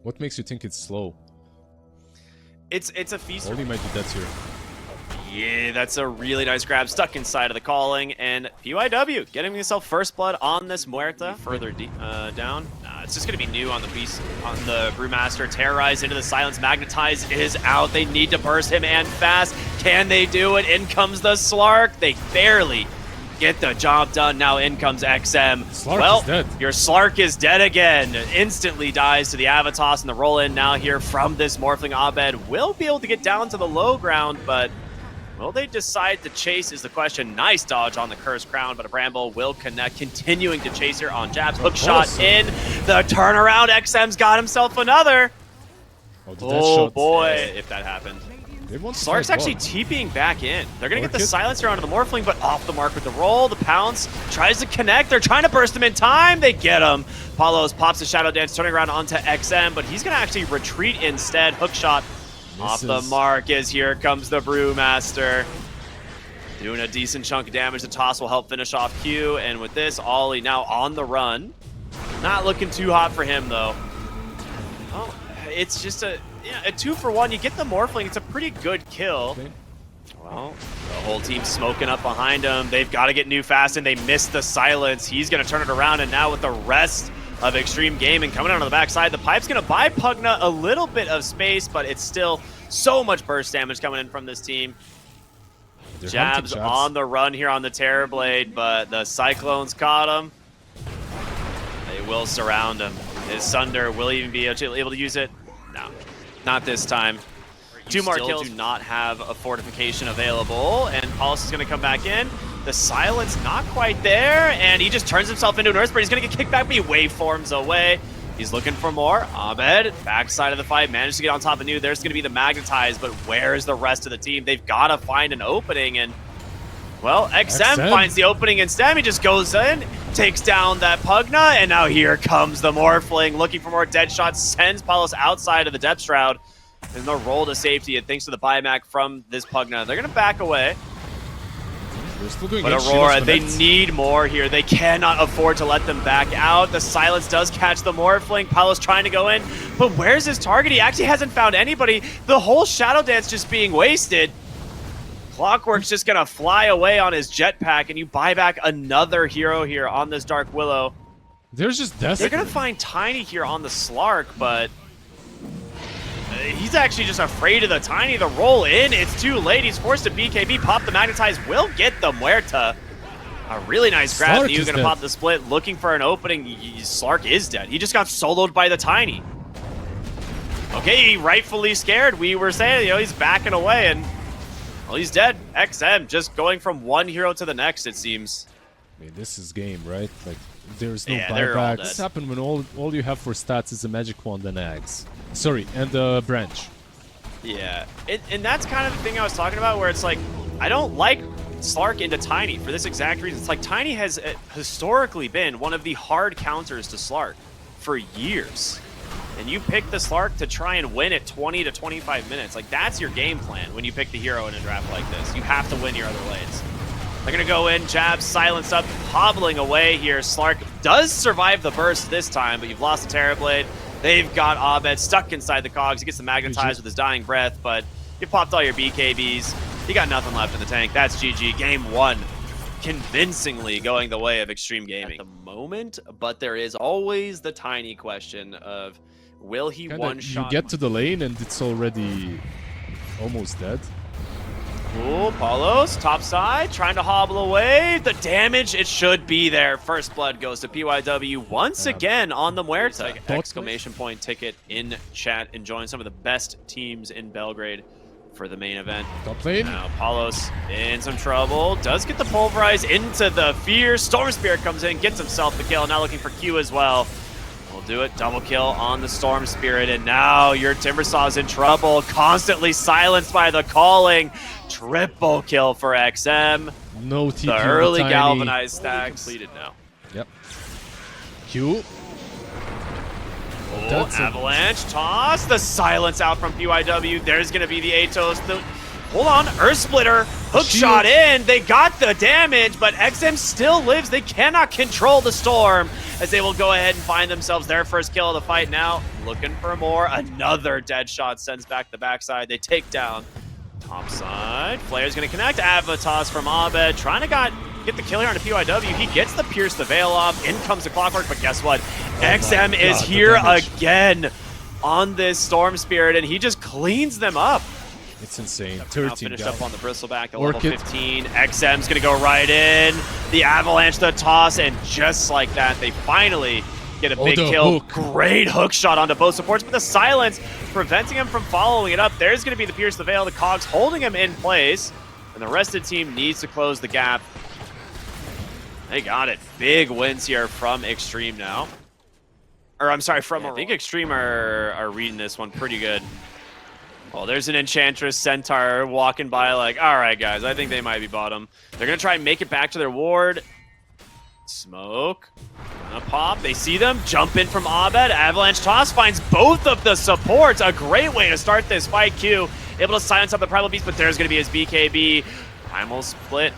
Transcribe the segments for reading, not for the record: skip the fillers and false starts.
What makes you think it's slow? It's a FISSURE. Only might do that here. Yeah, that's a really nice grab, stuck inside of the calling, and PYW getting himself first blood on this Muerta. Further down, it's just gonna be new on the beast, on the Brewmaster. Terrorize into the silence, magnetize is out. They need to burst him and fast. Can they do it? In comes the Slark. They barely get the job done. Now in comes XM. Slark is dead. Your Slark is dead again. Instantly dies to the Avatos, and the roll in now here from this Morphling Abed will be able to get down to the low ground, but will they decide to chase is the question. Nice dodge on the Cursed Crown, but a Bramble will connect, continuing to chase her on jabs. Hook shot in, the turnaround. XM's got himself another. Oh boy, if that happened. Slark's actually TPing back in. They're going to get the silencer onto the Morphling, but off the mark with the roll. The Pounce tries to connect. They're trying to burst him in time. They get him. Palos pops the Shadow Dance, turning around onto XM, but he's going to actually retreat instead. Hook shot off the mark as here comes the Brewmaster. Doing a decent chunk of damage. The toss will help finish off Q, and with this, Ollie now on the run. Not looking too hot for him, though. Oh, it's just a 2-for-1. You get the Morphling. It's a pretty good kill. Well, the whole team smoking up behind him. They've got to get new fast, and they missed the silence. He's going to turn it around, and now with the rest of Xtreme Gaming coming out on the backside, the Pipe's going to buy Pugna a little bit of space, but it's still so much burst damage coming in from this team. Jabs on the run here on the Terrorblade, but the Cyclones caught him. They will surround him. His Sunder will even be able to use it. No, not this time. Two more kills. Do not have a fortification available, and Paulus is going to come back in. The silence not quite there, and he just turns himself into an Earthbird. He's going to get kicked back, but he waveforms away. He's looking for more. Abed, backside of the fight, managed to get on top of New. There's going to be the Magnetize, but where's the rest of the team? They've got to find an opening, and, well, XM finds the opening instead. He just goes in, takes down that Pugna, and now here comes the Morphling, looking for more dead shots, sends Palos outside of the Depth Shroud. There's no roll to safety, and thanks to the buyback from this Pugna, they're going to back away. But Aurora, they need more here. They cannot afford to let them back out. The silence does catch the Morphling. Palos trying to go in, but where's his target? He actually hasn't found anybody. The whole Shadow Dance just being wasted. Clockwork's just going to fly away on his jetpack, and you buy back another hero here on this Dark Willow. There's just death. They're going to find Tiny here on the Slark, but he's actually just afraid of the Tiny. The roll in, it's too late. He's forced to BKB. Pop the Magnetize, will get the Muerta. A really nice grab. He's going to pop the split, looking for an opening. Slark is dead. He just got soloed by the Tiny. Okay, rightfully scared. We were saying, he's backing away, and, well, he's dead. XM just going from one hero to the next, it seems. I mean, this is game, right? Like, there's no buyback. This happens when all you have for stats is a Magic Wand and Axe. Sorry, and a Branch. Yeah, and that's kind of the thing I was talking about, where it's like, I don't like Slark into Tiny for this exact reason. It's like Tiny has historically been one of the hard counters to Slark for years. And you pick the Slark to try and win at 20 to 25 minutes. Like, that's your game plan when you pick the hero in a draft like this. You have to win your other lanes. They're going to go in, jab, silence up, hobbling away here. Slark does survive the burst this time, but you've lost the Terrorblade. They've got Abed stuck inside the cogs. He gets the Magnetize with his dying breath, but you popped all your BKBs. You got nothing left in the tank. That's GG. Game 1. Convincingly going the way of Xtreme Gaming at the moment, but there is always the tiny question of, will he one-shot? You get to the lane and it's already almost dead. Cool, Paulos, top side, trying to hobble away. The damage, it should be there. First blood goes to PYW once again on the Muerta. Exclamation point ticket in chat, enjoying some of the best teams in Belgrade for the main event. Top lane. Now, Paulos in some trouble. Does get the Pulverize into the Fear. Storm Spirit comes in, gets himself the kill. Now looking for Q as well. We'll do it. Double kill on the Storm Spirit. And now your Timbersaw's in trouble. Constantly silenced by the calling. Triple kill for XM. No TP. The early galvanized stack completed now. Yep. Q. Oh, Avalanche toss. The silence out from PYW. There's going to be the Atos. The hold on, Earth Splitter, hook shot in, they got the damage, but XM still lives. They cannot control the storm as they will go ahead and find themselves their first kill of the fight now. Looking for more, another dead shot sends back the backside. They take down top side. Flair's gonna connect, Avatos from Abed, trying to get the kill here on a PYW. He gets the Pierce the Veil off, in comes the Clockwork, but guess what? XM is here again on this Storm Spirit, and he just cleans them up. It's insane. 13 finished up on the Bristleback at level 15. XM's gonna go right in. The Avalanche, the toss, and just like that, they finally get a big kill. Hook. Great hook shot onto both supports, but the silence preventing him from following it up. There's gonna be the Pierce the Veil, the Cogs holding him in place, and the rest of the team needs to close the gap. They got it. Big wins here from Xtreme now. Or I'm sorry, from Aurora. I think Xtreme are reading this one pretty good. Oh, there's an Enchantress Centaur walking by like, all right, guys, I think they might be bottom. They're going to try and make it back to their ward. Smoke. Gonna pop. They see them. Jump in from Abed. Avalanche Toss finds both of the supports. A great way to start this fight, Q. Able to silence up the Primal Beast, but there's going to be his BKB. Primal Split.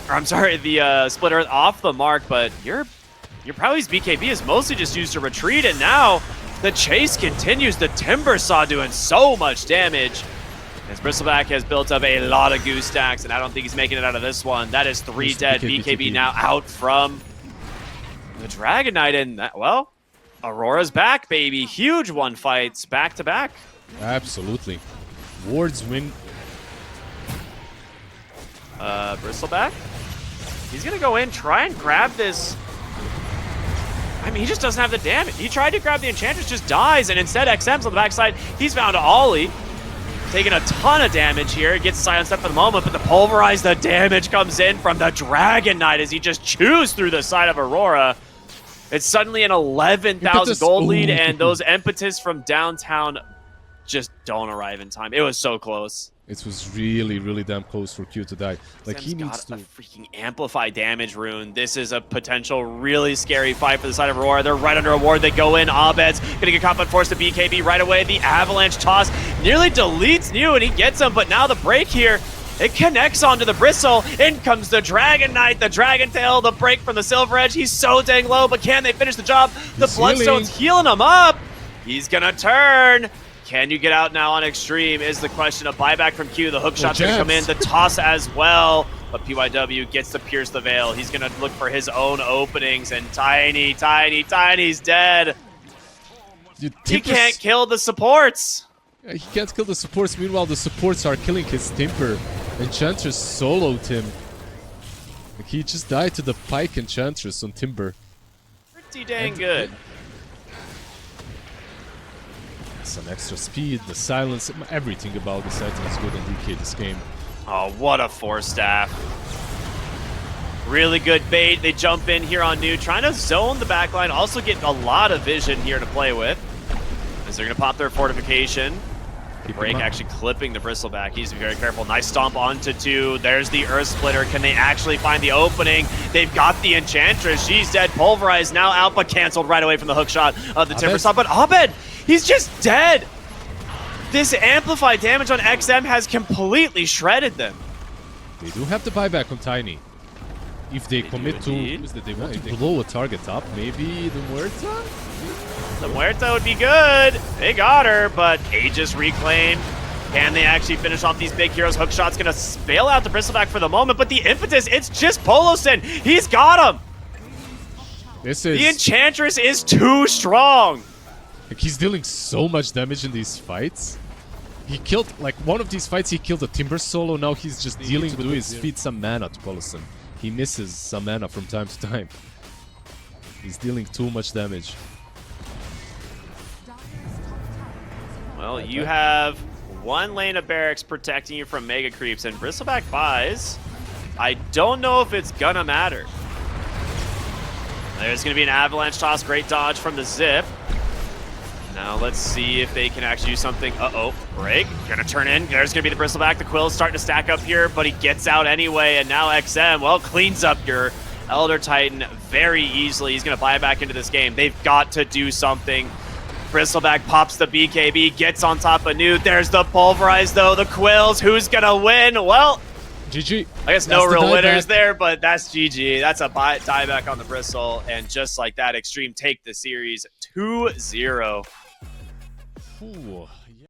Or I'm sorry, the Splitter off the mark, but your Prowly's BKB is mostly just used to retreat, and now the chase continues. The Timber Saw doing so much damage. As Bristleback has built up a lot of goose stacks, and I don't think he's making it out of this one. That is 3 dead. BKB now out from the Dragon Knight, and that, well, Aurora's back, baby. Huge one fights back to back. Absolutely. Wards win. Bristleback. He's gonna go in, try and grab this. I mean, he just doesn't have the damage. He tried to grab the Enchantress, just dies, and instead XM's on the backside. He's found Ollie, taking a ton of damage here. Gets silenced up for the moment, but the Pulverize, the damage comes in from the Dragon Knight as he just chews through the side of Aurora. It's suddenly an 11,000 gold lead, and those impetus from downtown just don't arrive in time. It was so close. It was really, really damn close for Q to die. Like, he needs to... a freaking amplify damage rune. This is a potential really scary fight for the side of Aurora. They're right under a ward. They go in. Abed's gonna get caught but forced to BKB right away. The Avalanche Toss nearly deletes New, and he gets him, but now the break here, it connects onto the Bristle. In comes the Dragon Knight, the Dragon Tail, the break from the Silver Edge. He's so dang low, but can they finish the job? The Bloodstone's healing him up. He's gonna turn. Can you get out now on Xtreme is the question. A buyback from Q. The hook shot's going to come in. The toss as well. But PYW gets to pierce the veil. He's going to look for his own openings. And Tiny's dead. Dude, he can't kill the supports. Yeah, he can't kill the supports. Meanwhile, the supports are killing his Timber. Enchantress soloed him. Like, he just died to the Pike Enchantress on Timber. Pretty dang good. Some extra speed, the silence, everything about this item is good on DK this game. Oh, what a 4-staff. Really good bait. They jump in here on New, trying to zone the backline, also getting a lot of vision here to play with. As they're going to pop their fortification. Break actually clipping the Bristleback. He needs to be very careful. Nice stomp onto 2. There's the Earth Splitter. Can they actually find the opening? They've got the Enchantress. She's dead. Pulverized now out, but canceled right away from the hook shot of the Timber Saw. But Abed, he's just dead. This amplified damage on XM has completely shredded them. They do have the buyback on Tiny. If they commit to... They want to blow a target up. Maybe the Muerta? The Muerta would be good. They got her, but Aegis reclaim. Can they actually finish off these big heroes? Hookshot's going to bail out the Bristleback for the moment, but the impetus, it's just Polosin. He's got him. The Enchantress is too strong. Like, he's dealing so much damage in these fights. He killed, like, one of these fights, he killed a Timber Solo. Now he's just dealing with his feed some mana to Polosin. He misses some mana from time to time. He's dealing too much damage. Well, you have one lane of barracks protecting you from mega creeps, and Bristleback buys. I don't know if it's gonna matter. There's gonna be an Avalanche Toss, great dodge from the Zip. Now let's see if they can actually do something. Uh-oh, break, gonna turn in. There's gonna be the Bristleback. The Quill's starting to stack up here, but he gets out anyway, and now XM, well, cleans up your Elder Titan very easily. He's gonna buy back into this game. They've got to do something. Bristleback pops the BKB, gets on top of Newt. There's the Pulverize, though. The Quills. Who's going to win? Well, GG. I guess no real winners there, but that's GG. That's a dieback on the Bristle. And just like that, Xtreme take the series 2-0. Ooh,